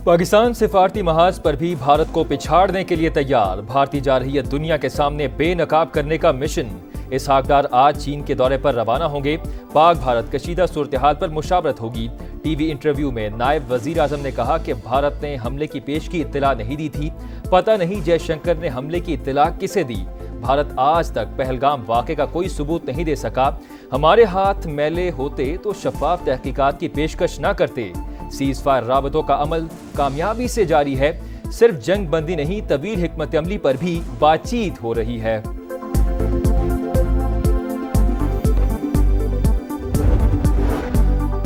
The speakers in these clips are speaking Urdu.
پاکستان سفارتی محاذ پر بھی بھارت کو پچھاڑنے کے لیے تیار، بھارتی جارحیت دنیا کے سامنے بے نقاب کرنے کا مشن۔ اسحاق ڈار آج چین کے دورے پر روانہ ہوں گے۔ پاک بھارت کشیدہ صورتحال پر مشاورت ہوگی۔ ٹی وی انٹرویو میں نائب وزیر اعظم نے کہا کہ بھارت نے حملے کی پیشگی اطلاع نہیں دی تھی، پتہ نہیں جے شنکر نے حملے کی اطلاع کسے دی۔ بھارت آج تک پہلگام واقعے کا کوئی ثبوت نہیں دے سکا، ہمارے ہاتھ میلے ہوتے تو شفاف تحقیقات کی پیشکش نہ کرتے۔ سیز فائر رابطوں کا عمل کامیابی سے جاری ہے، صرف جنگ بندی نہیں، طویل حکمت عملی پر بھی بات چیت ہو رہی ہے۔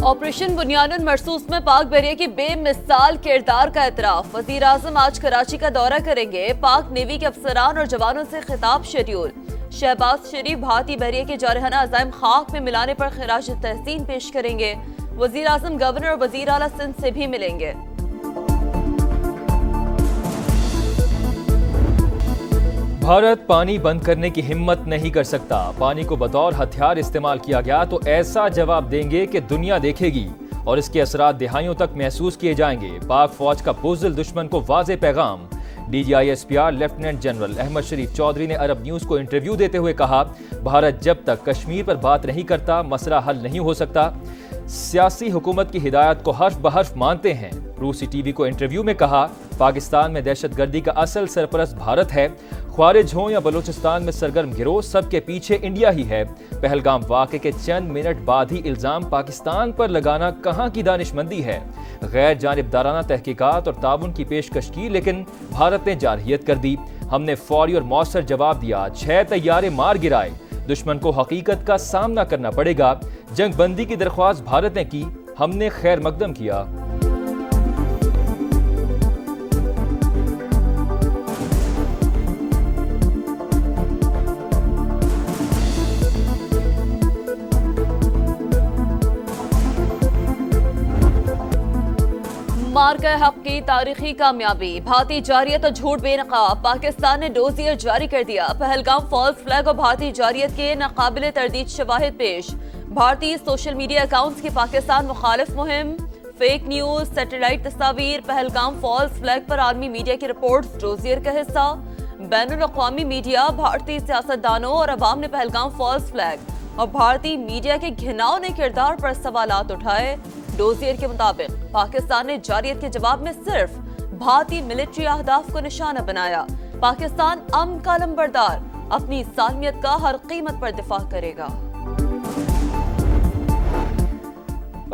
آپریشن بنیان مرصوص میں پاک بحریہ کی بے مثال کردار کا اعتراف۔ وزیر اعظم آج کراچی کا دورہ کریں گے۔ پاک نیوی کے افسران اور جوانوں سے خطاب شیڈیول۔ شہباز شریف بھارتی بحریہ کے جارحانہ عزائم خاک میں ملانے پر خراج تحسین پیش کریں گے۔ وزیر اعظم گورنر اور وزیر اعلیٰ سندھ سے بھی ملیں گے۔ بھارت پانی بند کرنے کی ہمت نہیں کر سکتا۔ پانی کو بطور ہتھیار استعمال کیا گیا تو ایسا جواب دیں گے کہ دنیا دیکھے گی اور اس کے اثرات دہائیوں تک محسوس کیے جائیں گے۔ پاک فوج کا بزدل دشمن کو واضح پیغام۔ D G I S P R lieutenant general Ahmed Sharif Chaudhry نے عرب نیوز کو انٹرویو دیتے ہوئے کہا، بھارت جب تک کشمیر پر بات نہیں کرتا مسئلہ حل نہیں ہو سکتا۔ سیاسی حکومت کی ہدایت کو حرف بحرف مانتے ہیں۔ روسی ٹی وی کو انٹرویو میں کہا، پاکستان میں دہشت گردی کا اصل سرپرست بھارت ہے، خوارج ہوں یا بلوچستان میں سرگرم گروہ، سب کے پیچھے انڈیا ہی ہے۔ پہلگام واقعے کے چند منٹ بعد ہی الزام پاکستان پر لگانا کہاں کی دانشمندی ہے؟ غیر جانبدارانہ تحقیقات اور تعاون کی پیشکش کی، لیکن بھارت نے جارحیت کر دی۔ ہم نے فوری اور مؤثر جواب دیا، 6 طیارے مار گرائے۔ دشمن کو حقیقت کا سامنا کرنا پڑے گا۔ جنگ بندی کی درخواست بھارت نے کی، ہم نے خیر مقدم کیا۔ مارکہ حق کی تاریخی کامیابی۔ بھارتی جارحیت اور جھوٹ بے نقاب۔ پاکستان نے ڈوزیئر جاری کر دیا۔ پہلگام فالس فلیگ اور بھارتی جارحیت کے ناقابل تردید شواہد پیش۔ بھارتی سوشل میڈیا اکاؤنٹس کی پاکستان مخالف مہم، فیک نیوز، سیٹلائٹ تصاویر، پہلگام فالس فلیگ پر عالمی میڈیا کی رپورٹس ڈوزیئر کا حصہ۔ بین الاقوامی میڈیا، بھارتی سیاستدانوں اور عوام نے پہلگام فالس فلیگ اور بھارتی میڈیا کے گھناؤنے کردار پر سوالات اٹھائے۔ ڈوزیئر کے مطابق پاکستان نے جارحیت کے جواب میں صرف بھارتی ملٹری اہداف کو نشانہ بنایا۔ پاکستان امن کا علمبردار، اپنی سالمیت کا ہر قیمت پر دفاع کرے گا۔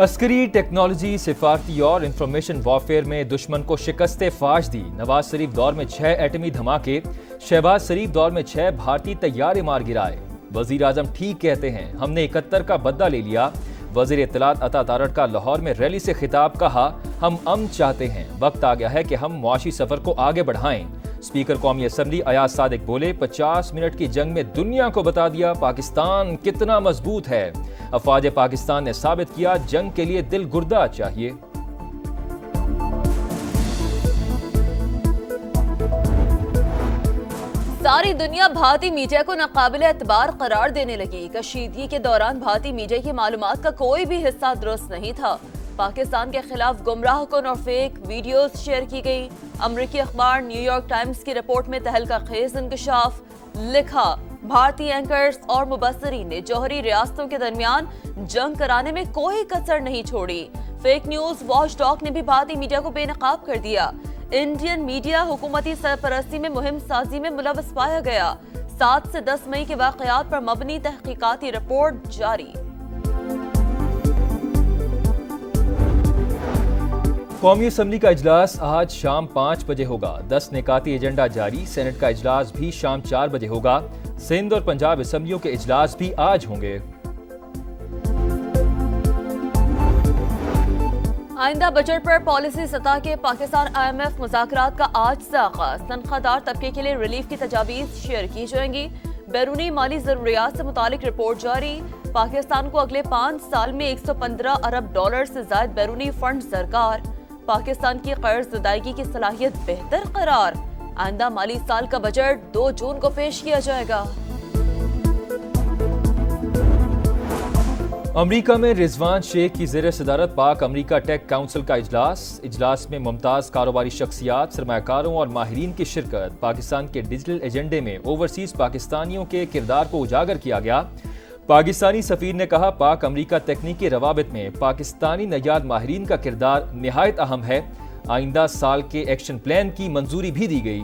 عسکری ٹیکنالوجی، سفارتی اور انفارمیشن وارفیئر میں دشمن کو شکست فاش دی۔ نواز شریف دور میں 6 ایٹمی دھماکے، شہباز شریف دور میں 6 بھارتی طیارے مار گرائے۔ وزیر اعظم ٹھیک کہتے ہیں، ہم نے 71 کا بدلہ لے لیا۔ وزیر اطلاعات عطا تارڑ کا لاہور میں ریلی سے خطاب، کہا، ہم امن چاہتے ہیں، وقت آ گیا ہے کہ ہم معاشی سفر کو آگے بڑھائیں۔ اسپیکر قومی اسمبلی ایاز صادق بولے، 50 منٹ کی جنگ میں دنیا کو بتا دیا پاکستان کتنا مضبوط ہے۔ افواج پاکستان نے ثابت کیا، جنگ کے لیے دل گردہ چاہیے۔ ساری دنیا بھارتی میڈیا کو ناقابل اعتبار قرار دینے لگی۔ کشیدگی کے دوران بھارتی میڈیا کی معلومات کا کوئی بھی حصہ درست نہیں تھا۔ پاکستان کے خلاف گمراہ کن اور فیک ویڈیوز شیئر کی گئی۔ امریکی اخبار نیو یارک ٹائمز کی رپورٹ میں تہلکہ خیز انکشاف۔ لکھا، بھارتی اینکرز اور مبصرین نے جوہری ریاستوں کے درمیان جنگ کرانے میں کوئی کسر نہیں چھوڑی۔ فیک نیوز واچ ڈاگ نے بھی بھارتی میڈیا کو بے نقاب کر دیا۔ انڈین میڈیا حکومتی سرپرستی میں مہم سازی میں ملوث پایا گیا۔ 7 سے 10 مئی کے واقعات پر مبنی تحقیقاتی رپورٹ جاری۔ قومی اسمبلی کا اجلاس آج شام 5 بجے ہوگا۔ 10 نکاتی ایجنڈا جاری۔ سینٹ کا اجلاس بھی شام 4 بجے ہوگا۔ سندھ اور پنجاب اسمبلیوں کے اجلاس بھی آج ہوں گے۔ آئندہ بجٹ پر پالیسی سطح کے پاکستان آئی ایم ایف مذاکرات کا آج سے آغاز۔ تنخواہ دار طبقے کے لیے ریلیف کی تجاویز شیئر کی جائیں گی۔ بیرونی مالی ضروریات سے متعلق رپورٹ جاری۔ پاکستان کو اگلے 5 سال میں $115 ارب سے زائد بیرونی فنڈز درکار۔ پاکستان کی قرض ادائیگی کی صلاحیت بہتر قرار۔ آئندہ مالی سال کا بجٹ 2 جون کو پیش کیا جائے گا۔ امریکہ میں رضوان شیخ کی زیر صدارت پاک امریکہ ٹیک کونسل کا اجلاس میں ممتاز کاروباری شخصیات، سرمایہ کاروں اور ماہرین کی شرکت۔ پاکستان کے ڈیجیٹل ایجنڈے میں اوورسیز پاکستانیوں کے کردار کو اجاگر کیا گیا۔ پاکستانی سفیر نے کہا پاک امریکہ تکنیکی روابط میں پاکستانی نژاد ماہرین کا کردار نہایت اہم ہے۔ آئندہ سال کے ایکشن پلان کی منظوری بھی دی گئی۔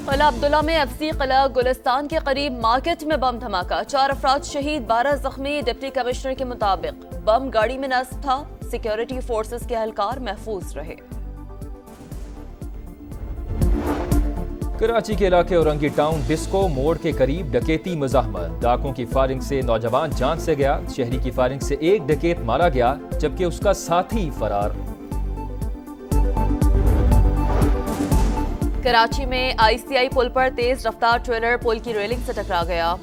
قلعہ عبداللہ میں ایف سی قلعہ گلستان کے قریب مارکیٹ میں بم دھماکہ، 4 افراد شہید، 12 زخمی۔ ڈپٹی کمشنر کے مطابق بم گاڑی میں نصب تھا، سیکیورٹی فورسز کے اہلکار محفوظ رہے۔ کراچی کے علاقے اورنگی ٹاؤن ڈسکو موڑ کے قریب ڈکیتی مزاحمت، ڈاکوں کی فائرنگ سے نوجوان جان سے گیا۔ شہری کی فائرنگ سے ایک ڈکیت مارا گیا جبکہ اس کا ساتھی فرار۔ کراچی میں آئی سی آئی پل پر تیز رفتار ٹریلر پل کی ریلنگ سے ٹکرا گیا۔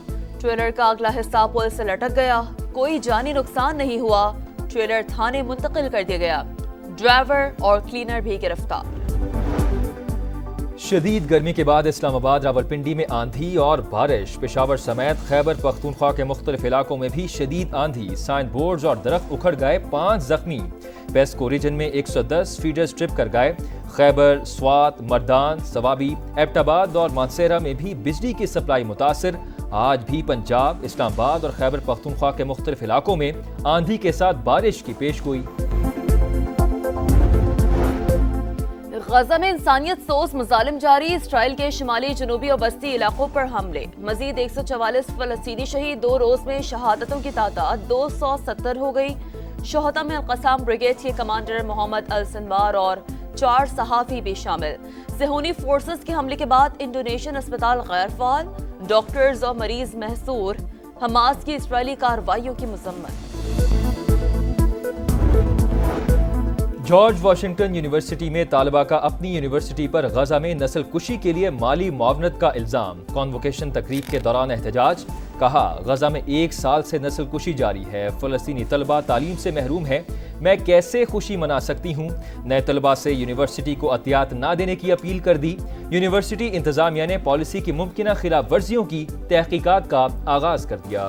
ٹریلر کا اگلا حصہ پل سے لٹک گیا، کوئی جانی نقصان نہیں ہوا۔ ٹریلر تھانے منتقل کر دیا گیا، ڈرائیور اور کلینر بھی گرفتار۔ شدید گرمی کے بعد اسلام آباد، راولپنڈی میں آندھی اور بارش، پشاور سمیت خیبر پختونخوا کے مختلف علاقوں میں بھی شدید آندھی، سائن بورڈز اور درخت اکھڑ گئے، 5 زخمی۔ پیسکو ریجن میں 110 فیڈرز ٹرپ کر گئے۔ خیبر، سوات، مردان، سوابی، ایبٹ آباد اور مانسیرہ میں بھی بجلی کی سپلائی متاثر۔ آج بھی پنجاب، اسلام آباد اور خیبر پختونخوا کے مختلف علاقوں میں آندھی کے ساتھ بارش کی پیشگوئی۔ غزہ میں انسانیت سوز مظالم جاری، اسرائیل کے شمالی، جنوبی اور وسطی علاقوں پر حملے، مزید 144 فلسطینی شہید، 2 روز میں شہادتوں کی تعداد 270 ہو گئی۔ شہداء میں القسام بریگیڈ کے کمانڈر محمد السنوار اور 4 صحافی بھی شامل۔ صہیونی فورسز کے حملے کے بعد انڈونیشین اسپتال غیر فعال، ڈاکٹرز اور مریض محصور۔ حماس کی اسرائیلی کارروائیوں کی مذمت۔ جارج واشنگٹن یونیورسٹی میں طالبہ کا اپنی یونیورسٹی پر غزہ میں نسل کشی کے لیے مالی معاونت کا الزام، کانووکیشن تقریب کے دوران احتجاج۔ کہا غزہ میں 1 سال سے نسل کشی جاری ہے، فلسطینی طلبہ تعلیم سے محروم ہیں، میں کیسے خوشی منا سکتی ہوں۔ نئے طلبہ سے یونیورسٹی کو عطیات نہ دینے کی اپیل کر دی۔ یونیورسٹی انتظامیہ نے پالیسی کی ممکنہ خلاف ورزیوں کی تحقیقات کا آغاز کر دیا۔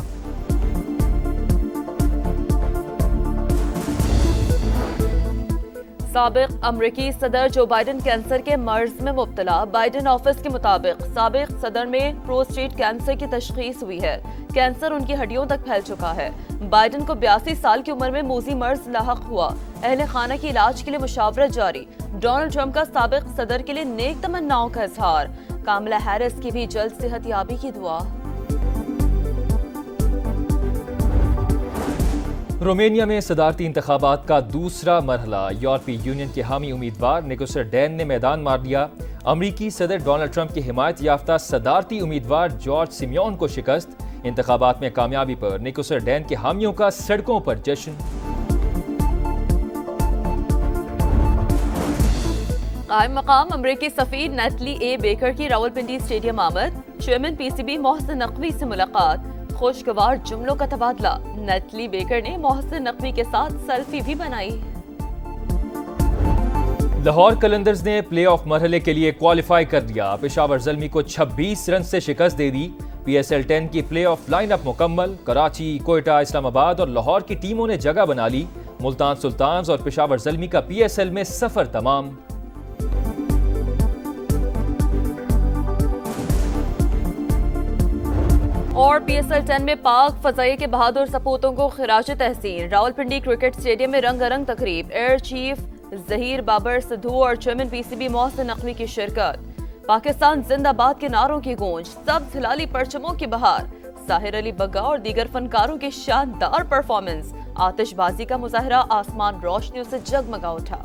سابق امریکی صدر جو بائیڈن کینسر کے مرض میں مبتلا، بائیڈن آفس کے مطابق سابق صدر میں پروسٹیٹ کینسر کی تشخیص ہوئی ہے۔ کینسر ان کی ہڈیوں تک پھیل چکا ہے۔ بائیڈن کو 82 سال کی عمر میں موذی مرض لاحق ہوا، اہل خانہ کی علاج کے لیے مشاورت جاری۔ ڈونلڈ ٹرمپ کا سابق صدر کے لیے نیک تمناؤں کا اظہار، کاملا ہیرس کی بھی جلد صحت یابی کی دعا۔ رومینیا میں صدارتی انتخابات کا دوسرا مرحلہ، یورپی یونین کے حامی امیدوار نیکوسر ڈین نے میدان مار دیا۔ امریکی صدر ڈونلڈ ٹرمپ کی حمایت یافتہ صدارتی امیدوار جارج سیمیون کو شکست۔ انتخابات میں کامیابی پر نیکوسر ڈین کے حامیوں کا سڑکوں پر جشن۔ قائم مقام امریکی سفیر نیتلی اے بیکر کی راولپنڈی اسٹیڈیم آمد، chairman P C B Mohsin Naqvi سے ملاقات، خوشگوار جملوں کا تبادلہ۔ نیتلی بیکر نے محسن نقوی کے ساتھ سیلفی بھی بنائی۔ لاہور قلندرز نے پلے آف مرحلے کے لیے کوالیفائی کر لیا، پشاور زلمی کو 26 رن سے شکست دے دی۔ پی ایس ایل 10 کی پلے آف لائن اپ مکمل، کراچی، کوئٹہ، اسلام آباد اور لاہور کی ٹیموں نے جگہ بنا لی۔ ملتان سلطانز اور پشاور زلمی کا پی ایس ایل میں سفر تمام۔ اور پی ایس ایل 10 میں پاک فضائیہ کے بہادر سپوتوں کو خراج تحسین، راولپنڈی کرکٹ اسٹیڈیم میں رنگا رنگ تقریب، ایئر چیف ظہیر بابر سدھو اور chairman P C B Mohsin Naqvi کی شرکت۔ پاکستان زندہ باد کے نعروں کی گونج، سبز ہلالی پرچموں کی بہار، ساحر علی بگا اور دیگر فنکاروں کی شاندار پرفارمنس، آتش بازی کا مظاہرہ، آسمان روشنیوں سے جگمگا اٹھا۔